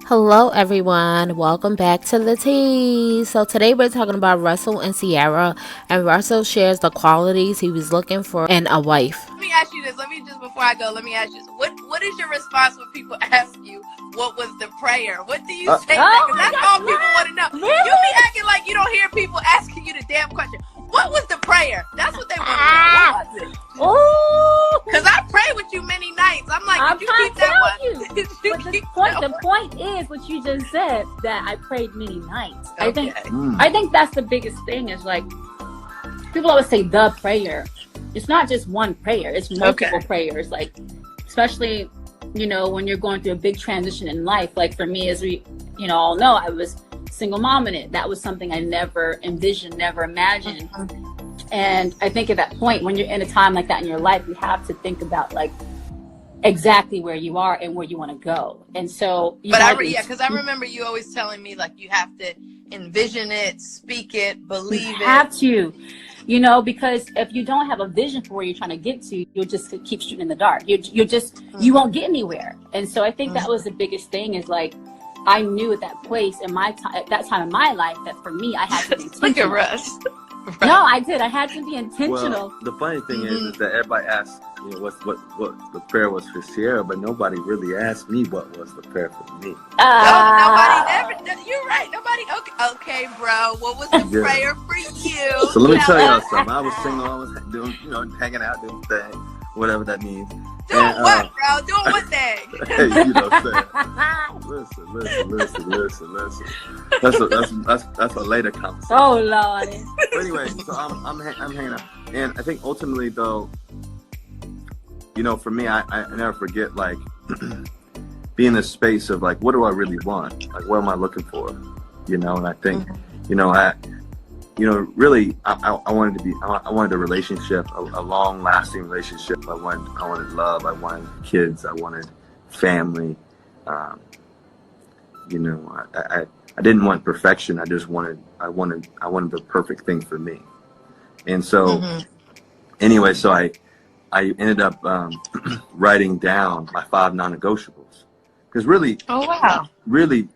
Hello, everyone. Welcome back to the tea. So, today we're talking about Russell and Sierra, and Russell shares the qualities he was looking for in a wife. Let me ask you this. Let me just before I go. Let me ask you this. What is your response when people ask you what was the prayer? What do you say? Because that's all people want to know. Really? You be acting like you don't hear people asking you the damn question. What was the prayer? That's what they want to know. What was it? Oh, Because I pray with you many nights. I'm like, did you keep that one? Did you But keep the that one? point is what you just said, that I prayed many nights. Okay. I think that's the biggest thing is like people always say the prayer. It's not just one prayer, it's multiple prayers. Like especially, when you're going through a big transition in life. Like for me, as we all know, I was single mom in it. That was something I never envisioned, never imagined. And I think at that point, when you're in a time like that in your life, you have to think about like exactly where you are and where you want to go. And so, Because I remember you always telling me like you have to envision it, speak it, believe you have it. to, because if you don't have a vision for where you're trying to get to, you'll just keep shooting in the dark. You won't get anywhere. And so I think that was the biggest thing is like, I knew at that place in my time, at that time in my life, that for me, I had to be Look at intentional. Russ. No, I did. I had to be intentional. Well, the funny thing is that everybody asks, what the prayer was for Sierra, but nobody really asked me what was the prayer for me. Nobody ever. You're right. Nobody. Okay, bro. What was the prayer for you? So let me tell y'all something. I was single. I was doing, hanging out, doing thing, whatever that means. Doing what, bro? Doing what thing? Hey, listen. That's a later conversation. Oh Lord. But anyway, so I'm hanging out, and I think ultimately though, for me, I never forget like being in this space of like, what do I really want? Like, what am I looking for? And I think, really, I wanted a relationship, a long-lasting relationship. I wanted love. I wanted kids. I wanted family. I didn't want perfection. I wanted the perfect thing for me. And so, anyway, so I ended up writing down my 5 non-negotiables, because really, really,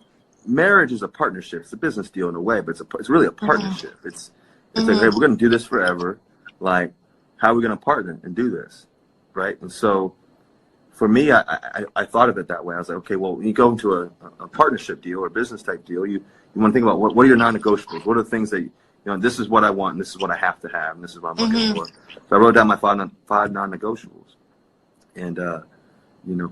marriage is a partnership. It's a business deal in a way, but it's really a partnership. It's like, hey, we're going to do this forever. Like, how are we going to partner and do this, right? And so, for me, I thought of it that way. I was like, okay, well, when you go into a partnership deal or a business type deal, you want to think about what are your non-negotiables? What are the things that this is what I want, and this is what I have to have, and this is what I'm looking for. So I wrote down my five non-negotiables, and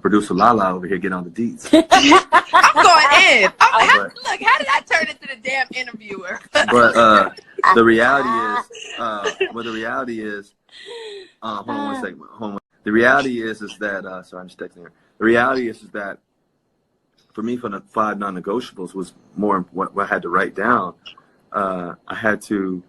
producer Lala over here getting on the deets. I'm going in. Look, how did I turn into the damn interviewer? But the reality is, hold on one second. Hold on. The reality is that sorry, I'm just texting her. The reality is that for me, for the 5 non-negotiables was more what I had to write down. I had to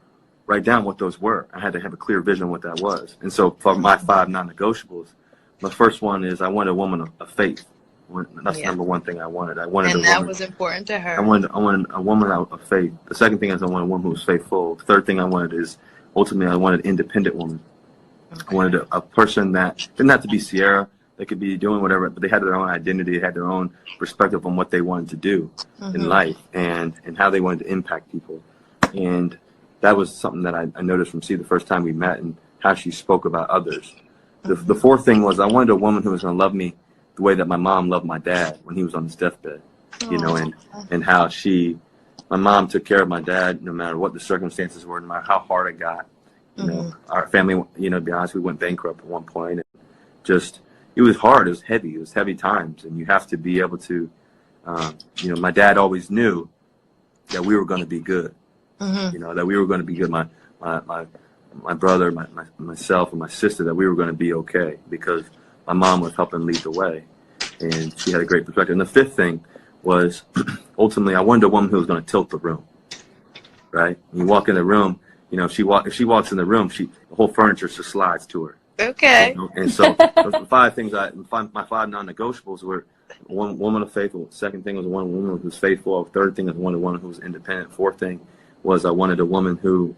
write down what those were. I had to have a clear vision of what that was. And so for my 5 non-negotiables, the first one is I wanted a woman of faith. That's the number one thing I wanted. That was important to her. I wanted a woman of faith. The second thing is I wanted a woman who was faithful. The third thing I wanted is ultimately I wanted an independent woman. I wanted a person that didn't have to be Sierra. They could be doing whatever, but they had their own identity. They had their own perspective on what they wanted to do in life and how they wanted to impact people. And that was something that I noticed from the first time we met and how she spoke about others. The fourth thing was I wanted a woman who was going to love me the way that my mom loved my dad when he was on his deathbed, and how my mom took care of my dad no matter what the circumstances were, no matter how hard it got. Our family, to be honest, we went bankrupt at one point. And it was hard. It was heavy. It was heavy times. And you have to be able to, my dad always knew that we were going to be good. That we were going to be good. My brother, myself, and my sister, that we were going to be okay because my mom was helping lead the way, and she had a great perspective. And the fifth thing was ultimately I wanted a woman who was going to tilt the room. Right? When you walk in the room, if she walks in the room, the whole furniture just slides to her. Okay. And so those are 5 things. My 5 non-negotiables were one woman of faith. The second thing was one woman who was faithful. The third thing was one woman who was independent. Fourth thing was I wanted a woman who,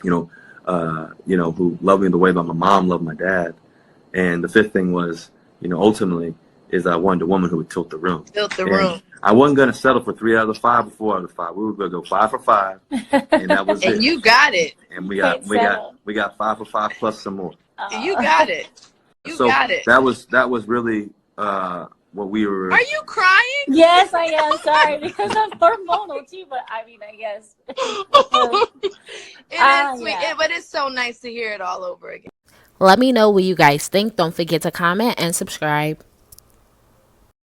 who loved me the way that my mom loved my dad. And the fifth thing was, ultimately, is I wanted a woman who would tilt the room. I wasn't gonna settle for 3 out of the 5 or 4 out of the 5. We were gonna go 5 for 5, and that was it. And you got it. And we got 5 for 5 plus some more. You got it. You got it. That was really what we were. Are you crying? Yes, I am. Sorry, because I'm hormonal too. But I mean, I guess It is sweet, yeah. but it's so nice to hear it all over again. Let me know what you guys think. Don't forget to comment and subscribe.